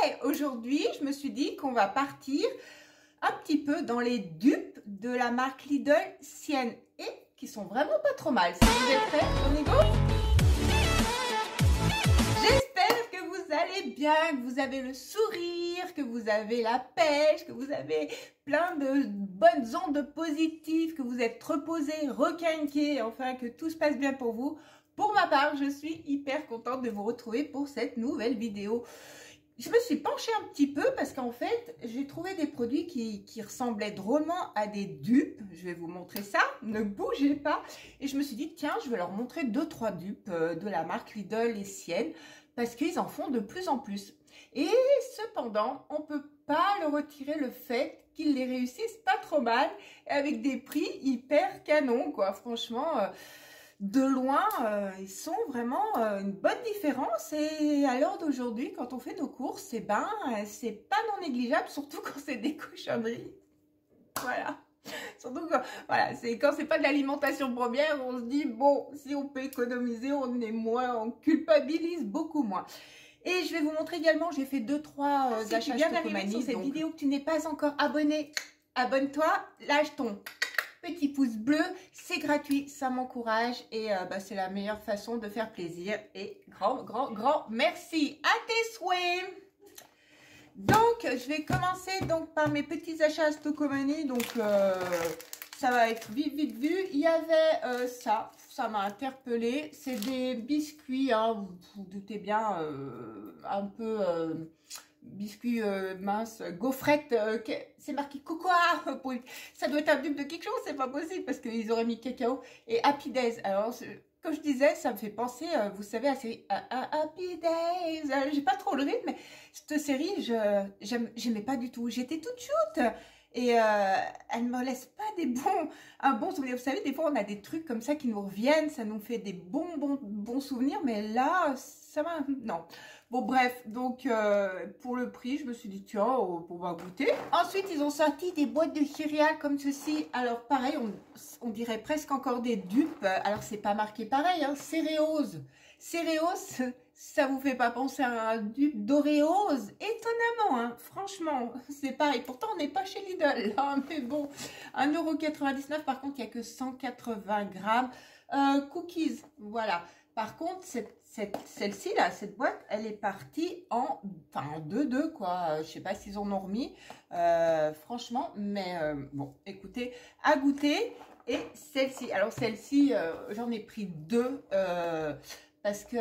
ouais, aujourd'hui, je me suis dit qu'on va partir un petit peu dans les dupes de la marque Lidl Sienne et qui sont vraiment pas trop mal. Si vous êtes prêts, on y go? J'espère que vous allez bien, que vous avez le sourire, que vous avez la pêche, que vous avez plein de bonnes ondes positives, que vous êtes reposés, requinqués, enfin que tout se passe bien pour vous. Pour ma part, je suis hyper contente de vous retrouver pour cette nouvelle vidéo. Je me suis penchée un petit peu parce qu'en fait, j'ai trouvé des produits qui ressemblaient drôlement à des dupes. Je vais vous montrer ça, ne bougez pas. Et je me suis dit, tiens, je vais leur montrer 2-3 dupes de la marque Lidl et Sienne parce qu'ils en font de plus en plus. Et cependant, on ne peut pas le retirer le fait qu'ils les réussissent pas trop mal avec des prix hyper canons, quoi. Franchement... de loin, ils sont vraiment une bonne différence et à l'heure d'aujourd'hui, quand on fait nos courses, eh ben, c'est pas non négligeable, surtout quand c'est des cochonneries. Voilà. Surtout quand, voilà, quand c'est pas de l'alimentation première, on se dit, bon, si on peut économiser, on est moins, on culpabilise beaucoup moins. Et je vais vous montrer également, j'ai fait 2-3 achats Stocomanie. Sur cette vidéo que tu n'es pas encore abonné, abonne-toi, lâche ton petit pouce bleu, c'est gratuit, ça m'encourage et c'est la meilleure façon de faire plaisir. Et grand merci à tes souhaits. Donc, je vais commencer donc par mes petits achats Stocomanie. Donc, ça va être vite vu. Il y avait ça m'a interpellé. C'est des biscuits, hein, vous doutez bien, un peu... biscuits minces, gaufrettes, c'est marqué cocoa, ça doit être un dupe de quelque chose, c'est pas possible parce qu'ils auraient mis cacao et Happy Days. Alors, comme je disais, ça me fait penser, vous savez, à la série Happy Days. J'ai pas trop le rythme, mais cette série, j'aimais pas du tout. J'étais toute shoot et elle me laisse pas un bon souvenir. Vous savez, des fois, on a des trucs comme ça qui nous reviennent, ça nous fait des bons souvenirs, mais là, ça va, non. Bon, bref, donc pour le prix, je me suis dit, tiens, on va goûter. Ensuite, ils ont sorti des boîtes de céréales comme ceci. Alors, pareil, on dirait presque encore des dupes. Alors, c'est pas marqué pareil, hein, Céréose. Céréose, ça vous fait pas penser à un dupe d'Oreos? Étonnamment, hein, franchement, c'est pareil. Pourtant, on n'est pas chez Lidl, hein, mais bon, 1,99 €. Par contre, il n'y a que 180 grammes. Cookies, voilà. Par contre, celle-ci, là, cette boîte, elle est partie en 2-2, quoi. Je sais pas s'ils en ont remis, franchement, mais bon, écoutez, à goûter. Et celle-ci, alors celle-ci, j'en ai pris 2 parce que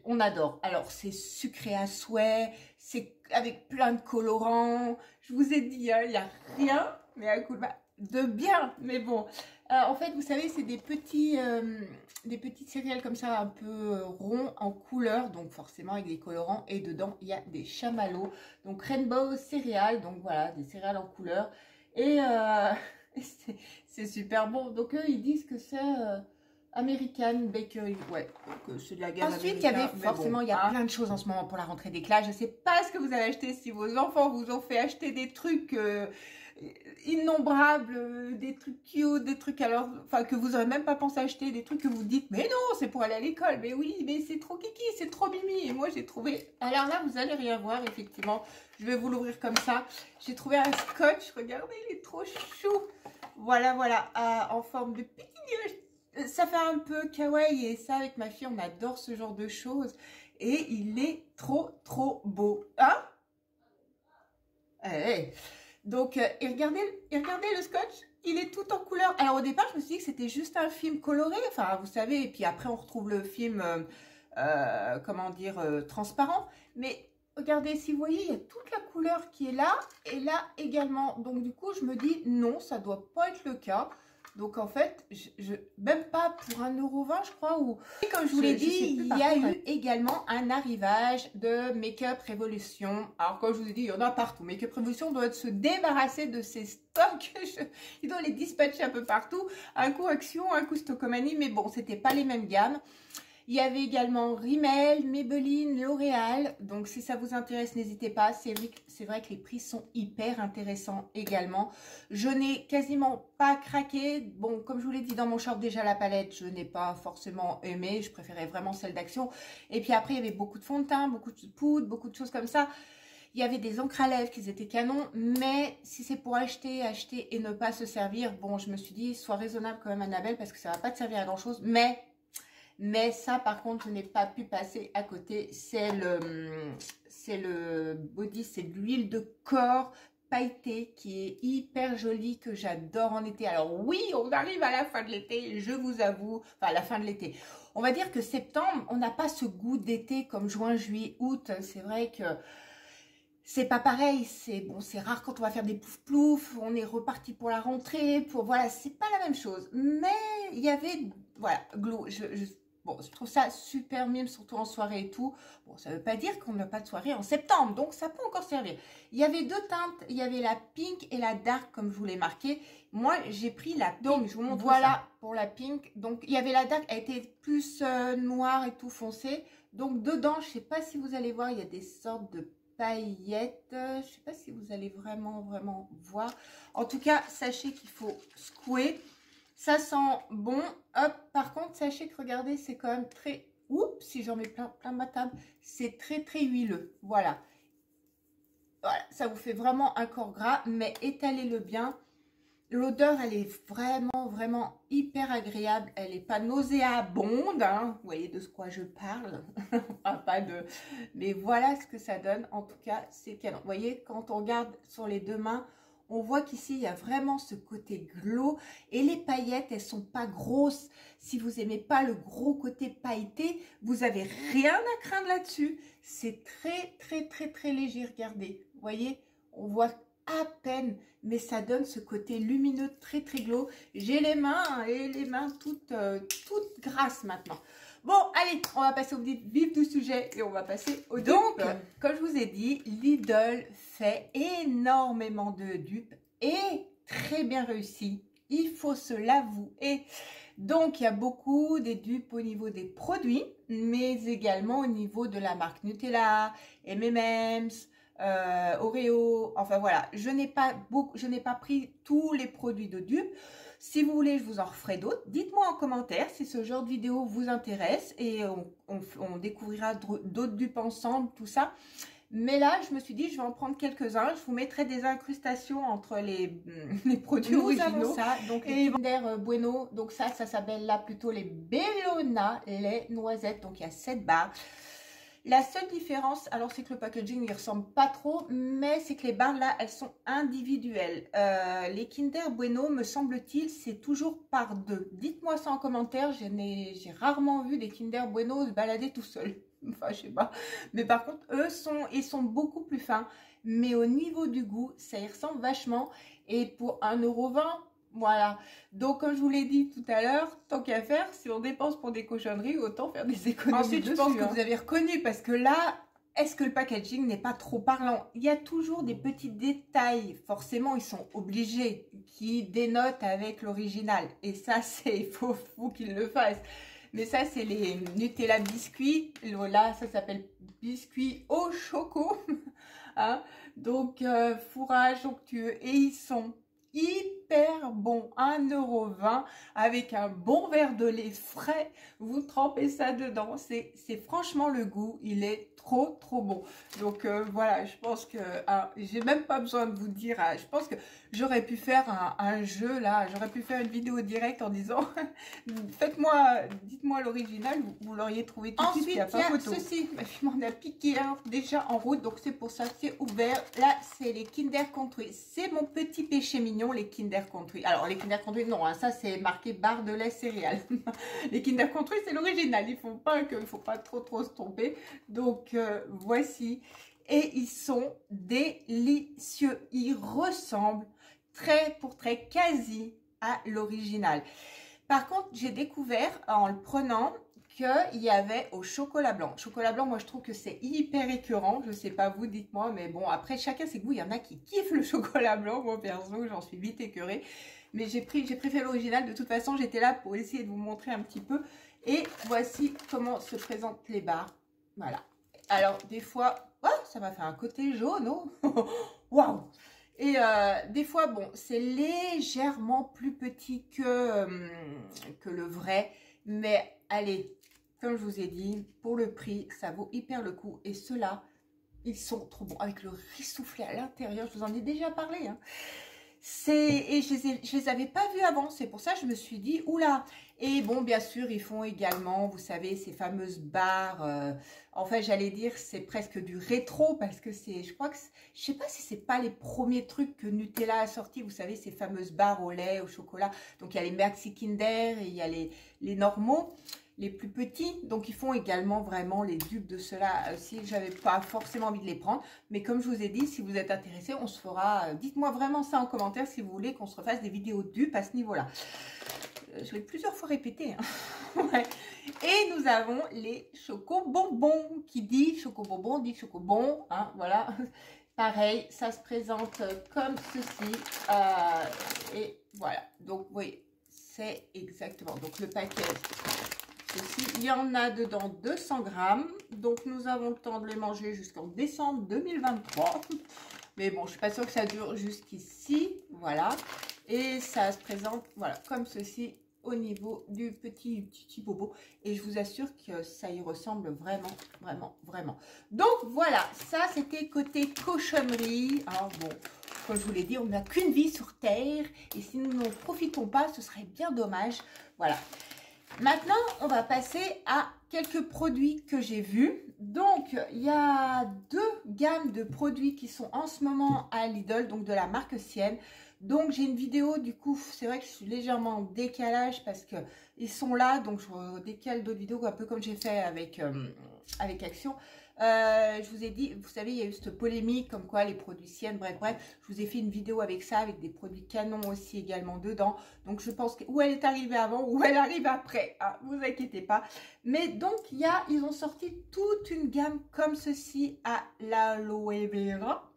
on adore. Alors, c'est sucré à souhait, c'est avec plein de colorants. Je vous ai dit, hein, il n'y a rien, mais à coup de bien, mais bon. En fait, vous savez, c'est des petites céréales comme ça, un peu ronds en couleur, donc forcément avec des colorants. Et dedans, il y a des chamallows, donc Rainbow céréales, donc voilà, des céréales en couleur. Et c'est super bon. Donc eux, ils disent que c'est American Bakery, ouais, donc c'est de la gamme. Ensuite, il y avait forcément, il y a plein de choses en ce moment pour la rentrée des classes. Je sais pas ce que vous avez acheté, si vos enfants vous ont fait acheter des trucs innombrables, des trucs cute, des trucs alors, enfin que vous aurez même pas pensé acheter, des trucs que vous dites mais non, c'est pour aller à l'école, mais oui, mais c'est trop kiki, c'est trop mimi. Et moi j'ai trouvé, alors là vous allez rien voir, effectivement, je vais vous l'ouvrir comme ça. J'ai trouvé un scotch, regardez, il est trop chou. Voilà, en forme de petit nuage. Ça fait un peu kawaii et ça avec ma fille on adore ce genre de choses et il est trop beau, hein. Hey. Donc et regardez le scotch, il est tout en couleur. Alors au départ je me suis dit que c'était juste un film coloré, enfin vous savez, et puis après on retrouve le film comment dire, transparent, mais regardez, si vous voyez, il y a toute la couleur qui est là et là également, donc du coup je me dis non, ça doit pas être le cas. Donc en fait, même pas pour 1,20 € je crois. Et comme je vous l'ai dit, il y a eu également un arrivage de Make-up Revolution. Alors comme je vous ai dit, il y en a partout. Make-up Revolution doit se débarrasser de ces stocks. Il doit les dispatcher un peu partout. Un coup Action, un coup Stocomanie. Mais bon, c'était pas les mêmes gammes. Il y avait également Rimmel, Maybelline, L'Oréal. Donc, si ça vous intéresse, n'hésitez pas. C'est vrai que les prix sont hyper intéressants également. Je n'ai quasiment pas craqué. Bon, comme je vous l'ai dit dans mon short, déjà la palette, je n'ai pas forcément aimé. Je préférais vraiment celle d'Action. Et puis après, il y avait beaucoup de fond de teint, beaucoup de poudre, beaucoup de choses comme ça. Il y avait des encres à lèvres qui étaient canons, mais si c'est pour acheter et ne pas se servir, bon, je me suis dit, sois raisonnable quand même, Annabelle, parce que ça va pas te servir à grand chose. Mais ça, par contre, je n'ai pas pu passer à côté. C'est le body, c'est de l'huile de corps pailletée qui est hyper jolie, que j'adore en été. Alors oui, on arrive à la fin de l'été, je vous avoue, enfin à la fin de l'été. On va dire que septembre, on n'a pas ce goût d'été comme juin, juillet, août. C'est vrai que c'est pas pareil, c'est bon, c'est rare quand on va faire des pouf-plouf, on est reparti pour la rentrée, voilà, c'est pas la même chose. Mais il y avait, voilà, Glow, bon, je trouve ça super mime, surtout en soirée et tout. Bon, ça veut pas dire qu'on n'a pas de soirée en septembre, donc ça peut encore servir. Il y avait deux teintes, il y avait la pink et la dark, comme je vous l'ai marqué. Moi, j'ai pris la pink, donc, je vous montre voilà ça. Pour la pink. Donc, il y avait la dark, elle était plus noire et tout foncé. Donc, dedans, je sais pas si vous allez voir, il y a des sortes de paillettes. Je sais pas si vous allez vraiment voir. En tout cas, sachez qu'il faut secouer. Ça sent bon. Hop, par contre, sachez que regardez, c'est quand même très... Oups, si j'en mets plein ma table, c'est très huileux. Voilà. Voilà, ça vous fait vraiment un corps gras, mais étalez-le bien. L'odeur, elle est vraiment hyper agréable. Elle n'est pas nauséabonde, hein. Vous voyez de quoi je parle. Enfin, pas de... Mais voilà ce que ça donne. En tout cas, c'est canon. Vous voyez, quand on regarde sur les deux mains, on voit qu'ici, il y a vraiment ce côté glow. Et les paillettes, elles sont pas grosses. Si vous aimez pas le gros côté pailleté, vous avez rien à craindre là-dessus. C'est très léger. Regardez, vous voyez, on voit à peine, mais ça donne ce côté lumineux très glow. J'ai les mains et les mains toutes grasses maintenant. Bon, allez, on va passer au vif du sujet et on va passer au dupe. Donc, comme je vous ai dit, Lidl fait énormément de dupes et très bien réussi. Il faut se l'avouer. Donc, il y a beaucoup des dupes au niveau des produits, mais également au niveau de la marque Nutella, M&M's, Oreo, enfin voilà, je n'ai pas pris tous les produits de dupes. Si vous voulez, je vous en referai d'autres. Dites-moi en commentaire si ce genre de vidéo vous intéresse et on découvrira d'autres dupes ensemble, tout ça. Mais là, je me suis dit, je vais en prendre quelques-uns. Je vous mettrai des incrustations entre les produits originaux. Ça, donc les Kinder Bueno, donc ça s'appelle là plutôt les Bellona, les noisettes. Donc il y a 7 barres. La seule différence, alors c'est que le packaging ne ressemble pas trop, mais c'est que les barres là, elles sont individuelles. Les Kinder Bueno, me semble-t-il, c'est toujours par deux. Dites-moi ça en commentaire, j'ai rarement vu des Kinder Bueno se balader tout seuls. Enfin, je sais pas. Mais par contre, ils sont beaucoup plus fins. Mais au niveau du goût, ça y ressemble vachement. Et pour 1,20 €, voilà, donc comme je vous l'ai dit tout à l'heure, tant qu'à faire, si on dépense pour des cochonneries, autant faire des économies. Ensuite, je pense que vous avez reconnu, parce que là, est-ce que le packaging n'est pas trop parlant? Il y a toujours des petits détails, forcément ils sont obligés, qui dénotent avec l'original. Et ça, il faut qu'ils le fassent. Mais ça, c'est les Nutella biscuits. Là, ça s'appelle biscuits au choco. Hein, donc, fourrage onctueux. Et ils sont hyper bon, 1,20 € avec un bon verre de lait frais, vous trempez ça dedans, c'est franchement le goût, il est trop bon. Donc voilà, je pense que j'ai même pas besoin de vous dire, je pense que j'aurais pu faire un jeu là, j'aurais pu faire une vidéo directe en disant dites-moi l'original, vous l'auriez trouvé tout de suite. Ensuite, il y a ceci, ma fille m'en a piqué un déjà en route, donc c'est pour ça, c'est ouvert. Là, c'est les Kinder Country, c'est mon petit péché mignon, les Kinder Country. Alors, les Kinder Country, non, hein, ça c'est marqué barre de lait céréales. Les Kinder Country, c'est l'original, il faut pas trop se tromper. Donc, voici. Et ils sont délicieux. Ils ressemblent trait pour trait quasi à l'original. Par contre, j'ai découvert en le prenant qu'il y avait au chocolat blanc. Chocolat blanc, moi je trouve que c'est hyper écœurant. Je sais pas vous, dites-moi, mais bon, après chacun ses goûts. Il y en a qui kiffent le chocolat blanc. Moi perso, j'en suis vite écœurée. Mais j'ai préféré l'original. De toute façon, j'étais là pour essayer de vous montrer un petit peu. Et voici comment se présentent les barres. Voilà. Alors, des fois, oh, ça m'a fait un côté jaune, oh waouh! Et des fois, bon, c'est légèrement plus petit que le vrai. Mais allez, comme je vous ai dit, pour le prix, ça vaut hyper le coup. Et ceux-là, Ils sont trop bons avec le riz soufflé à l'intérieur. Je vous en ai déjà parlé. Hein. Et je les avais pas vus avant. C'est pour ça que je me suis dit, oula. Et bon, bien sûr, ils font également, vous savez, ces fameuses barres. En fait, j'allais dire, c'est presque du rétro parce que c'est, je crois que, je sais pas si c'est pas les premiers trucs que Nutella a sorti. Vous savez, ces fameuses barres au lait, au chocolat. Donc, il y a les Maxi Kinder et il y a les normaux, les plus petits. Donc, ils font également vraiment les dupes de ceux-là. Si j'avais pas forcément envie de les prendre. Mais comme je vous ai dit, si vous êtes intéressés, on se fera... dites-moi vraiment ça en commentaire si vous voulez qu'on se refasse des vidéos dupes à ce niveau-là. Je l'ai plusieurs fois répété. Hein. Ouais. Et nous avons les chocobonbons. Qui dit chocobonbon dit chocobon. Hein, voilà. Pareil, ça se présente comme ceci. Et voilà. Donc, vous voyez, c'est exactement. Donc, le paquet... Ceci, il y en a dedans 200 grammes. Donc, nous avons le temps de les manger jusqu'en décembre 2023. Mais bon, je suis pas sûre que ça dure jusqu'ici. Voilà. Et ça se présente, voilà, comme ceci au niveau du petit bobo. Et je vous assure que ça y ressemble vraiment, vraiment, vraiment. Donc, voilà. Ça, c'était côté cochonnerie. Alors, bon, comme je vous l'ai dit, on n'a qu'une vie sur Terre. Et si nous n'en profitons pas, ce serait bien dommage. Voilà. Maintenant, on va passer à quelques produits que j'ai vus. Donc, il y a deux gammes de produits qui sont en ce moment à Lidl, donc de la marque Sienne. Donc, j'ai une vidéo, du coup, c'est vrai que je suis légèrement en décalage parce que ils sont là. Donc, je décale d'autres vidéos, un peu comme j'ai fait avec Action. Je vous ai dit, vous savez, il y a eu cette polémique comme quoi les produits Sienne, bref, je vous ai fait une vidéo avec ça, avec des produits Canon aussi également dedans. Donc, je pense que ou elle est arrivée avant ou elle arrive après, hein, vous inquiétez pas. Mais donc, ils ont sorti toute une gamme comme ceci à l'aloe vera.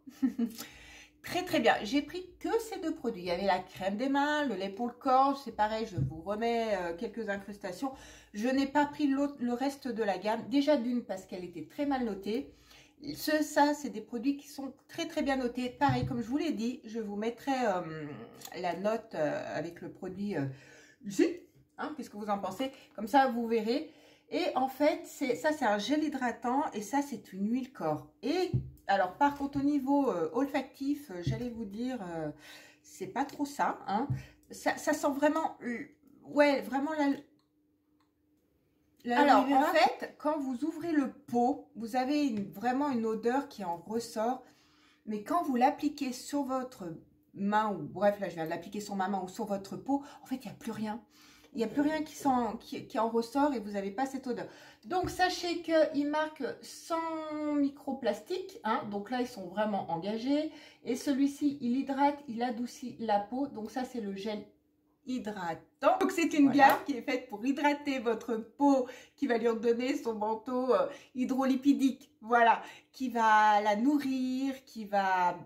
Très très bien, j'ai pris que ces deux produits. Il y avait la crème des mains, le lait pour le corps, c'est pareil, je vous remets quelques incrustations. Je n'ai pas pris le reste de la gamme, déjà d'une parce qu'elle était très mal notée. Ça, c'est des produits qui sont très très bien notés. Pareil, comme je vous l'ai dit, je vous mettrai la note avec le produit ici. Hein, qu'est-ce que vous en pensez? Comme ça, vous verrez. Et en fait, ça c'est un gel hydratant et ça c'est une huile corps. Et alors par contre au niveau olfactif, j'allais vous dire, c'est pas trop ça. Hein. Ça sent vraiment, ouais, vraiment alors en fait, quand vous ouvrez le pot, vous avez vraiment une odeur qui en ressort. Mais quand vous l'appliquez sur votre main, ou bref là je viens de l'appliquer sur ma main ou sur votre peau, en fait il n'y a plus rien. Il n'y a plus rien qui en ressort et vous n'avez pas cette odeur. Donc, sachez qu'il marque sans microplastique. Hein, donc là, ils sont vraiment engagés. Et celui-ci, il hydrate, il adoucit la peau. Donc ça, c'est le gel hydratant. Donc, c'est une gamme qui est faite pour hydrater votre peau, qui va lui redonner son manteau hydrolipidique. Voilà, qui va la nourrir, qui va...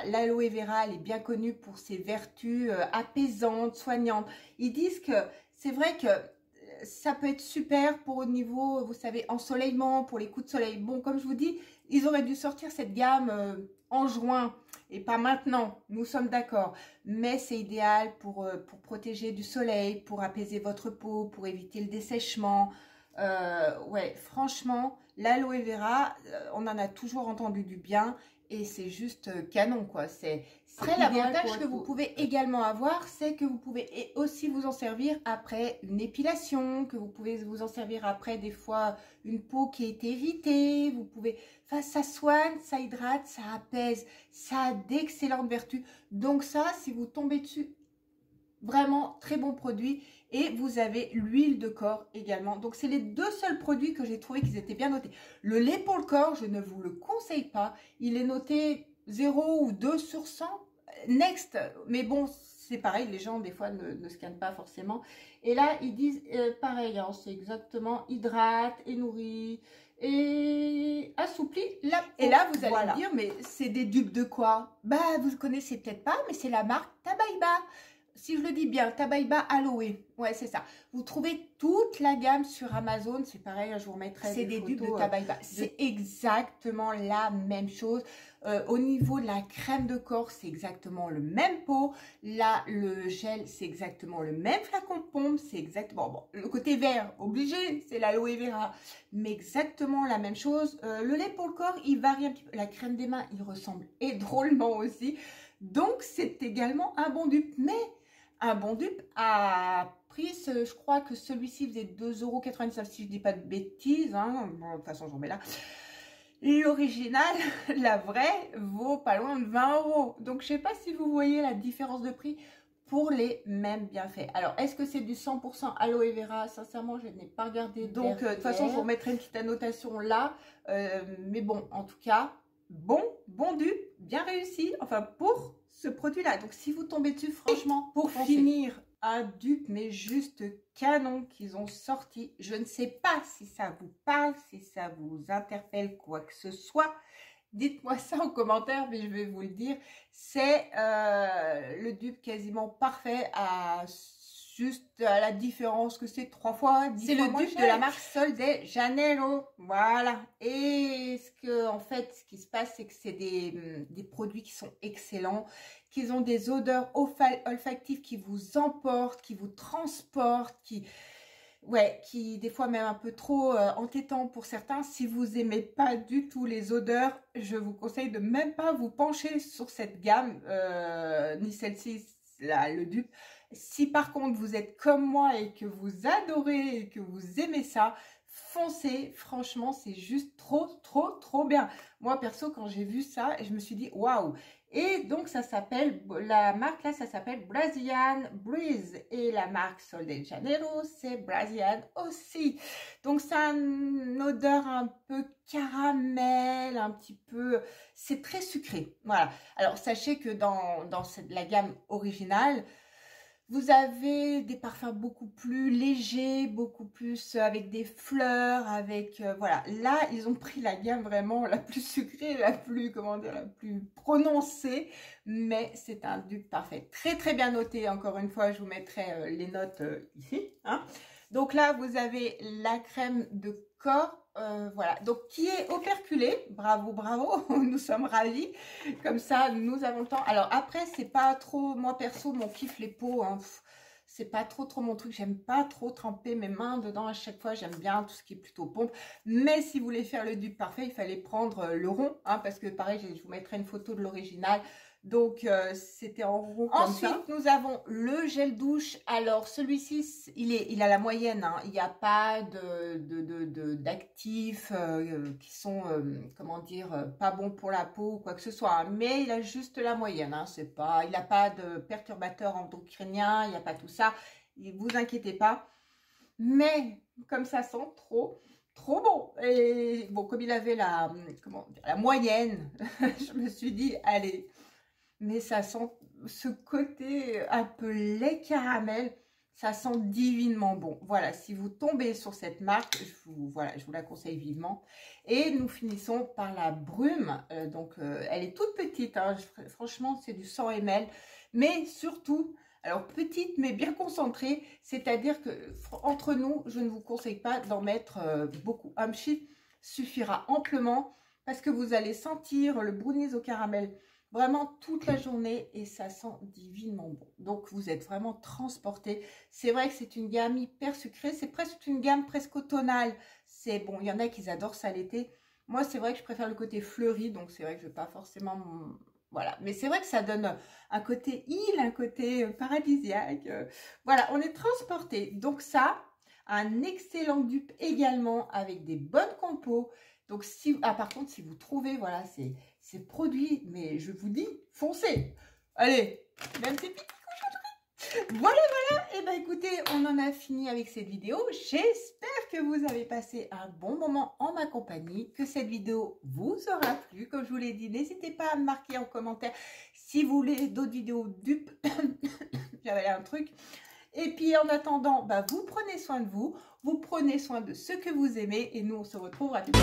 l'aloe vera, elle est bien connue pour ses vertus apaisantes, soignantes. Ils disent que c'est vrai que ça peut être super pour au niveau, vous savez, ensoleillement, pour les coups de soleil. Bon, comme je vous dis, ils auraient dû sortir cette gamme en juin et pas maintenant, nous sommes d'accord. Mais c'est idéal pour protéger du soleil, pour apaiser votre peau, pour éviter le dessèchement. Ouais, franchement, l'aloe vera, on en a toujours entendu du bien. Et c'est juste canon, quoi. C'est l'avantage que vous pouvez également avoir, c'est que vous pouvez aussi vous en servir après une épilation, que vous pouvez vous en servir après des fois une peau qui a été irritée. Vous pouvez, enfin, ça soigne, ça hydrate, ça apaise, ça a d'excellentes vertus. Donc ça, si vous tombez dessus, vraiment très bon produit. Et vous avez l'huile de corps également. Donc, c'est les deux seuls produits que j'ai trouvé qu'ils étaient bien notés. Le lait pour le corps, je ne vous le conseille pas. Il est noté 0 ou 2 sur 100. Next. Mais bon, c'est pareil. Les gens, des fois, ne scannent pas forcément. Et là, ils disent pareil. Hein, c'est exactement hydrate et nourrit et assouplit la peau. Et là, vous allez me dire, mais c'est des dupes de quoi? Bah, vous ne connaissez peut-être pas, mais c'est la marque Tabaïba. si je le dis bien, Tabayba Aloe, ouais c'est ça. Vous trouvez toute la gamme sur Amazon, c'est pareil, je vous remettrai des dupes de Tabayba. C'est exactement la même chose. Au niveau de la crème de corps, c'est exactement le même pot. Là, le gel, c'est exactement le même flacon de pompe, c'est exactement, bon, le côté vert, obligé, c'est l'aloe vera, mais exactement la même chose. Le lait pour le corps, il varie un petit peu. La crème des mains, il ressemble et drôlement aussi. Donc, c'est également un bon dupe, mais un bon dupe à prix, je crois que celui-ci faisait 2,99 € si je dis pas de bêtises, hein. Bon, de toute façon, j'en mets là. L'original, la vraie, vaut pas loin de 20 €. Donc, je sais pas si vous voyez la différence de prix pour les mêmes bienfaits. Alors, est-ce que c'est du 100% aloe vera? Sincèrement, je n'ai pas regardé. Donc, de toute façon, je vous remettrai une petite annotation là. Mais bon, en tout cas, bon dupe, bien réussi. Enfin, pour ce produit-là. Donc, si vous tombez dessus, franchement, pour finir, un dupe, mais juste canon qu'ils ont sorti. Je ne sais pas si ça vous parle, si ça vous interpelle, quoi que ce soit. Dites-moi ça en commentaire, mais je vais vous le dire. C'est le dupe quasiment parfait à juste à la différence que c'est 3 fois 10 fois. C'est le dupe de la marque Sol de Janeiro. Voilà. Et en fait, ce qui se passe, c'est que c'est des produits qui sont excellents, qui ont des odeurs olfactives qui vous emportent, qui vous transportent, qui des fois même un peu trop entêtant pour certains. Si vous aimez pas du tout les odeurs, je vous conseille de même pas vous pencher sur cette gamme, ni celle-ci, le dupe. Si par contre vous êtes comme moi et que vous adorez et que vous aimez ça, foncez, franchement c'est juste trop bien. Moi perso, quand j'ai vu ça, je me suis dit waouh. Et donc ça s'appelle, la marque là, ça s'appelle Brazilian Breeze, et la marque Sol de Janeiro, c'est Brazilian aussi. Donc c'est une odeur un peu caramel, un petit peu, c'est très sucré. Voilà. Alors sachez que dans la gamme originale, vous avez des parfums beaucoup plus légers, beaucoup plus avec des fleurs, avec voilà. Là, ils ont pris la gamme vraiment la plus sucrée, la plus, comment dire, la plus prononcée, mais c'est un dupe parfait. Très bien noté, encore une fois, je vous mettrai les notes ici, hein. Donc là, vous avez la crème de corps, voilà, donc qui est operculée. Bravo, nous sommes ravis. Comme ça, nous avons le temps. Alors après, c'est pas trop, moi perso, mon kiff les peaux, hein, c'est pas trop mon truc. J'aime pas trop tremper mes mains dedans à chaque fois. J'aime bien tout ce qui est plutôt pompe. Mais si vous voulez faire le dupe parfait, il fallait prendre le rond, hein, parce que pareil, je vous mettrai une photo de l'original. Donc, c'était en rond comme ça. Ensuite, nous avons le gel douche. Alors, celui-ci, il a la moyenne, hein. Il n'y a pas d'actifs qui sont, comment dire, pas bons pour la peau ou quoi que ce soit, hein. Mais il a juste la moyenne, hein. C'est pas, il n'a pas de perturbateurs endocriniens, il n'y a pas tout ça. Vous inquiétez pas. Mais, comme ça sent trop bon. Et bon, comme il avait la moyenne, je me suis dit, allez. Mais ça sent ce côté un peu lait caramel, ça sent divinement bon. Voilà, si vous tombez sur cette marque, je vous la conseille vivement. Et nous finissons par la brume. Donc, elle est toute petite, hein. Franchement, c'est du 100 ml. Mais surtout, alors petite mais bien concentrée, c'est-à-dire que entre nous, je ne vous conseille pas d'en mettre beaucoup. Un sheet suffira amplement parce que vous allez sentir le brownies au caramel vraiment toute la journée et ça sent divinement bon. Donc vous êtes vraiment transporté. C'est vrai que c'est une gamme hyper sucrée, c'est presque une gamme presque automnale. C'est bon, il y en a qui adorent ça l'été. Moi c'est vrai que je préfère le côté fleuri, donc c'est vrai que je ne vais pas forcément... Voilà, mais c'est vrai que ça donne un côté île, un côté paradisiaque. Voilà, on est transporté. Donc ça, un excellent dupe également avec des bonnes compos. Donc si, par contre, si vous trouvez, voilà, ces produits, mais je vous dis, foncez. Allez, même ces petits cochonneries. Voilà. Et ben écoutez, on en a fini avec cette vidéo. J'espère que vous avez passé un bon moment en ma compagnie, que cette vidéo vous aura plu. Comme je vous l'ai dit, n'hésitez pas à me marquer en commentaire si vous voulez d'autres vidéos dupes. J'avais un truc. Et puis en attendant, bah, vous prenez soin de vous, vous prenez soin de ceux que vous aimez et nous on se retrouve rapidement.